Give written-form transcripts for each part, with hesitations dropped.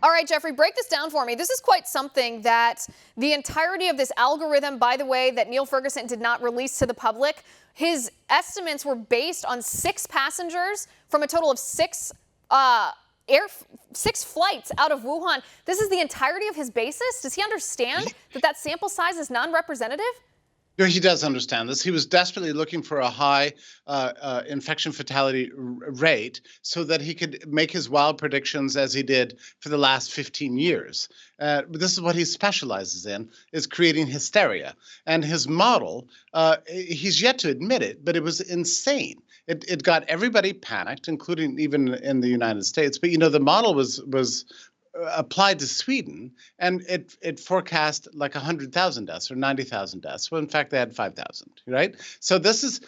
All right, Jeffrey, break this down for me. This is quite something that the entirety of this algorithm, by the way, that Neil Ferguson did not release to the public, his estimates were based on 6 passengers from a total of 6 flights out of Wuhan. This is the entirety of his basis? Does he understand that that sample size is non-representative? He does understand this. He was desperately looking for a high infection fatality rate so that he could make his wild predictions as he did for the last 15 years. But this is what he specializes in, is creating hysteria. And his model, he's yet to admit it, but it was insane. It got everybody panicked, including even in the United States. But, the model was applied to Sweden, and it forecast like 100,000 deaths or 90,000 deaths. Well, in fact, they had 5,000, right? So this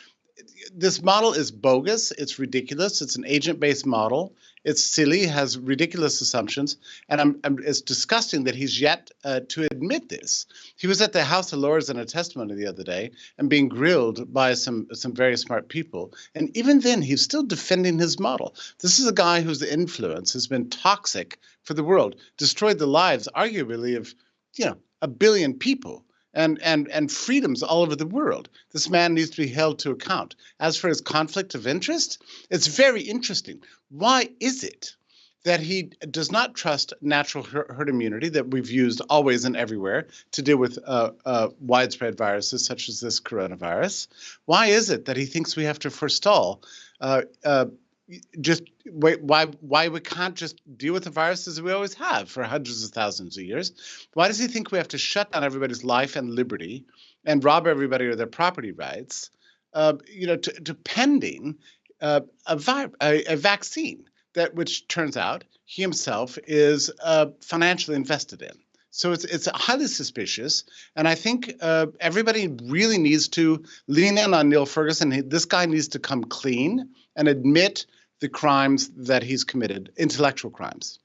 model is bogus. It's ridiculous. It's an agent-based model. It's silly, has ridiculous assumptions, and it's disgusting that he's yet to admit this. He was at the House of Lords in a testimony the other day and being grilled by some very smart people, and even then he's still defending his model. This is a guy whose influence has been toxic for the world, destroyed the lives, arguably, of 1 billion people. And freedoms all over the world. This man needs to be held to account. As for his conflict of interest, it's very interesting. Why is it that he does not trust natural herd immunity that we've used always and everywhere to deal with widespread viruses such as this coronavirus? Why is it that he thinks we have to forestall why we can't just deal with the viruses we always have for hundreds of thousands of years? Why does he think we have to shut down everybody's life and liberty and rob everybody of their property rights, to pending a vaccine which turns out he himself is financially invested in? So it's highly suspicious, and I think everybody really needs to lean in on Neil Ferguson. This guy needs to come clean and admit the crimes that he's committed, intellectual crimes.